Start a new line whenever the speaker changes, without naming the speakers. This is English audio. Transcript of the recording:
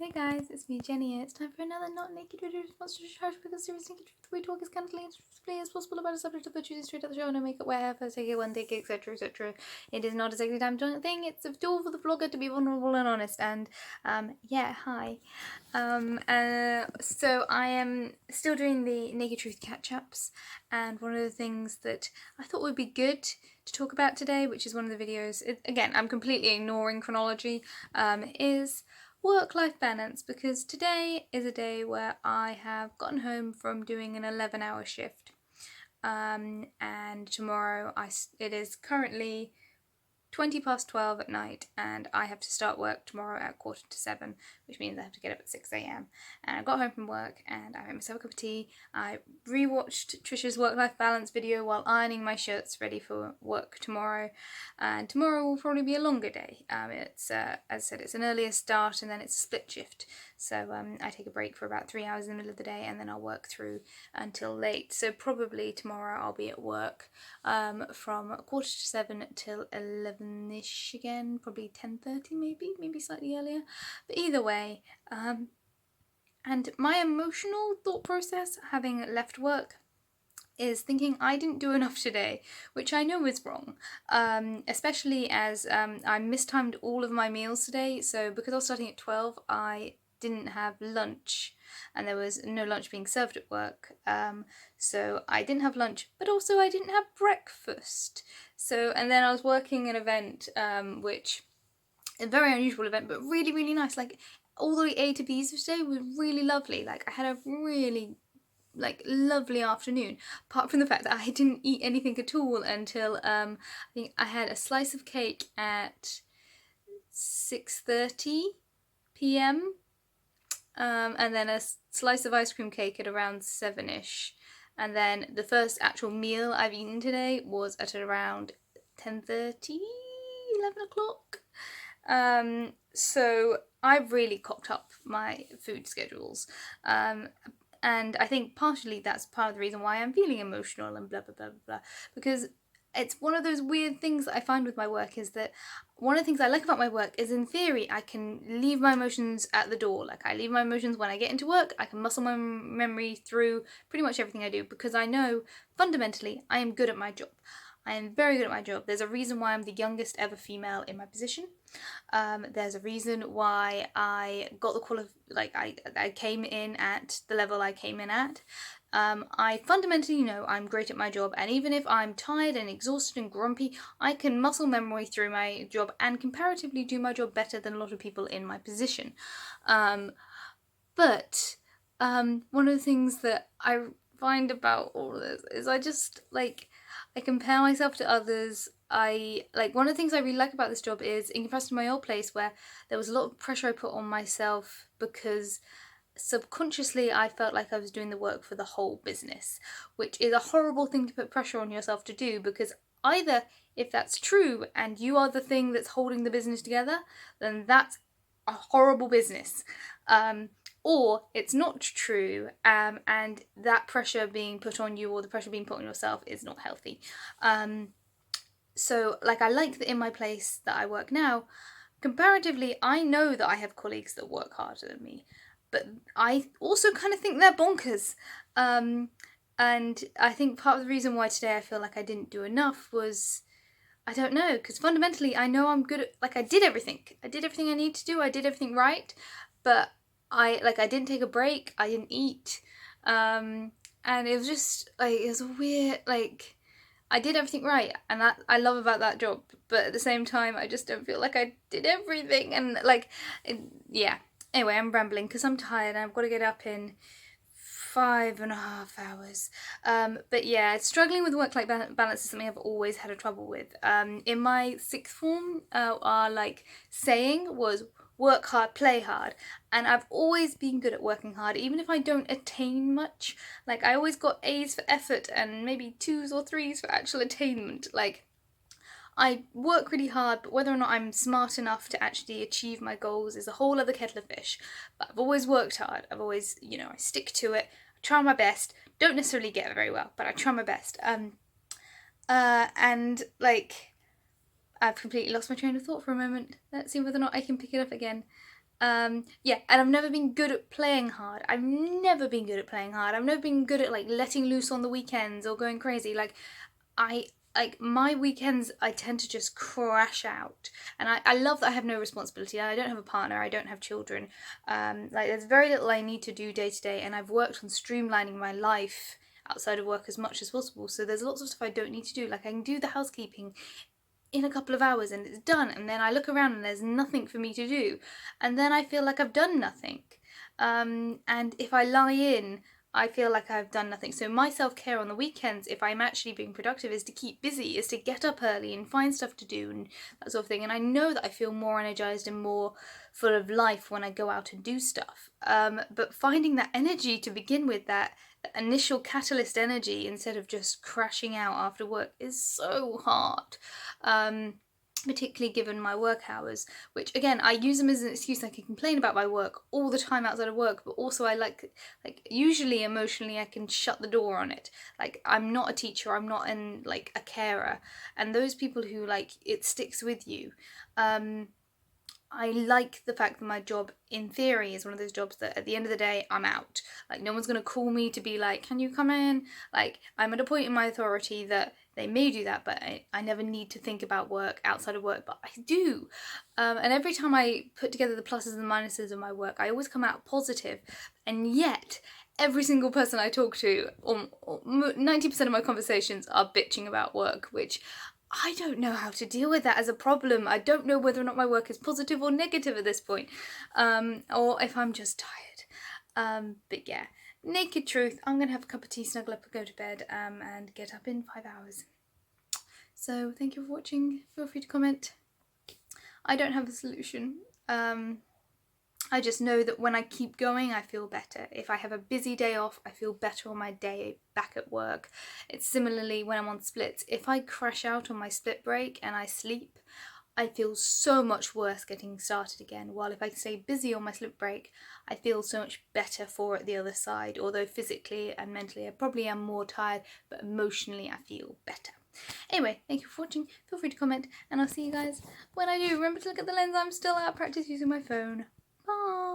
Hey guys, it's me, Jenny, and it's time for another Not Naked video response to Trisha Hershberger's series Naked Truth. We talk as candidly and truthfully as possible about a subject of the choosing straight out the show, no makeup, wear, first take it, one take it, etc, etc. It is not a sexy time thing, it's a tool for the vlogger to be vulnerable and honest, and yeah, hi. So I am still doing the Naked Truth catch-ups, and one of the things that I thought would be good to talk about today, which is one of the videos, again, I'm completely ignoring chronology, is work-life balance, because today is a day where I have gotten home from doing an 11-hour shift, and tomorrow it is currently 12 at night, and I have to start work tomorrow at 7:15, which means I have to get up at 6 a.m. And I got home from work and I made myself a cup of tea. I rewatched Trisha's work-life balance video while ironing my shirts ready for work tomorrow. And tomorrow will probably be a longer day. It's as I said, it's an earlier start and then it's a split shift. So I take a break for about 3 hours in the middle of the day, and then I'll work through until late. So probably tomorrow I'll be at work from 7:15 till 11ish again, probably 10:30 maybe slightly earlier. But either way, and my emotional thought process having left work is thinking I didn't do enough today, which I know is wrong, especially as I mistimed all of my meals today. So because I was starting at 12, I didn't have lunch, and there was no lunch being served at work, so I didn't have lunch, but also I didn't have breakfast. So, and then I was working an event, which a very unusual event, but really, really nice. Like, all the A to B's of today was really lovely. Like, I had a really lovely afternoon, apart from the fact that I didn't eat anything at all until I think I had a slice of cake at 6:30 p.m. And then a slice of ice cream cake at around 7ish, and then the first actual meal I've eaten today was at around 10:30, 11 o'clock. So I've really cocked up my food schedules, and I think partially that's part of the reason why I'm feeling emotional and blah blah blah blah blah, because it's one of those weird things that I find with my work, is that one of the things I like about my work is, in theory, I can leave my emotions at the door. Like, I leave my emotions when I get into work. I can muscle my memory through pretty much everything I do, because I know fundamentally I am good at my job. I am very good at my job. There's a reason why I'm the youngest ever female in my position. There's a reason why I got the I came in at the level I came in at. I fundamentally know I'm great at my job, and even if I'm tired and exhausted and grumpy, I can muscle memory through my job and comparatively do my job better than a lot of people in my position. But one of the things that I find about all of this is I just, like, I compare myself to others. One of the things I really like about this job is, in comparison to my old place, where there was a lot of pressure I put on myself because subconsciously I felt like I was doing the work for the whole business, which is a horrible thing to put pressure on yourself to do, because either, if that's true and you are the thing that's holding the business together, then that's a horrible business. Or it's not true, and that pressure being put on you, or the pressure being put on yourself, is not healthy. So, like, I like that in my place that I work now, comparatively, I know that I have colleagues that work harder than me, but I also kind of think they're bonkers. And I think part of the reason why today I feel like I didn't do enough was, I don't know, because fundamentally I know I'm good at, like, I did everything I need to do, I did everything right, but I didn't take a break, I didn't eat, and it was just, like, it was a weird, like, I did everything right, and that I love about that job, but at the same time I just don't feel like I did everything, and yeah. Anyway, I'm rambling because I'm tired and I've got to get up in 5.5 hours. But yeah, struggling with work-life balance is something I've always had a trouble with. In my sixth form, our saying was work hard, play hard, and I've always been good at working hard, even if I don't attain much. Like, I always got A's for effort and maybe 2s or 3s for actual attainment. Like, I work really hard, but whether or not I'm smart enough to actually achieve my goals is a whole other kettle of fish. But I've always worked hard. I've always, I stick to it. I try my best. Don't necessarily get it very well, but I try my best. And I've completely lost my train of thought for a moment. Let's see whether or not I can pick it up again. Yeah, and I've never been good at playing hard. I've never been good at playing hard. I've never been good at like letting loose on the weekends or going crazy. I like my weekends I tend to just crash out. And I love that I have no responsibility. I don't have a partner, I don't have children. Like there's very little I need to do day to day, and I've worked on streamlining my life outside of work as much as possible. So there's lots of stuff I don't need to do. Like I can do the housekeeping in a couple of hours and it's done, and then I look around and there's nothing for me to do, and then I feel like I've done nothing. And if I lie in, I feel like I've done nothing. So my self-care on the weekends, if I'm actually being productive, is to keep busy, is to get up early and find stuff to do and that sort of thing. And I know that I feel more energized and more full of life when I go out and do stuff. But finding that energy to begin with, that initial catalyst energy, instead of just crashing out after work, is so hard. Particularly given my work hours, which again I use them as an excuse. I can complain about my work all the time outside of work, but also I like usually emotionally I can shut the door on it. Like I'm not a teacher, I'm not in like a carer, and those people who like it sticks with you. I like the fact that my job, in theory, is one of those jobs that at the end of the day, I'm out. Like, no one's going to call me to be like, can you come in? Like, I'm at a point in my authority that they may do that, but I never need to think about work outside of work, but I do. And every time I put together the pluses and minuses of my work, I always come out positive. And yet, every single person I talk to, or 90% of my conversations are bitching about work, which I don't know how to deal with that as a problem. I don't know whether or not my work is positive or negative at this point, or if I'm just tired. But yeah, naked truth, I'm gonna have a cup of tea, snuggle up and go to bed, and get up in 5 hours. So thank you for watching. Feel free to comment. I don't have a solution. I just know that when I keep going, I feel better. If I have a busy day off, I feel better on my day back at work. It's similarly when I'm on splits. If I crash out on my split break and I sleep, I feel so much worse getting started again. While if I stay busy on my split break, I feel so much better for it the other side. Although physically and mentally I probably am more tired, but emotionally I feel better. Anyway, thank you for watching. Feel free to comment, and I'll see you guys when I do. Remember to look at the lens. I'm still out of practice using my phone. Bye!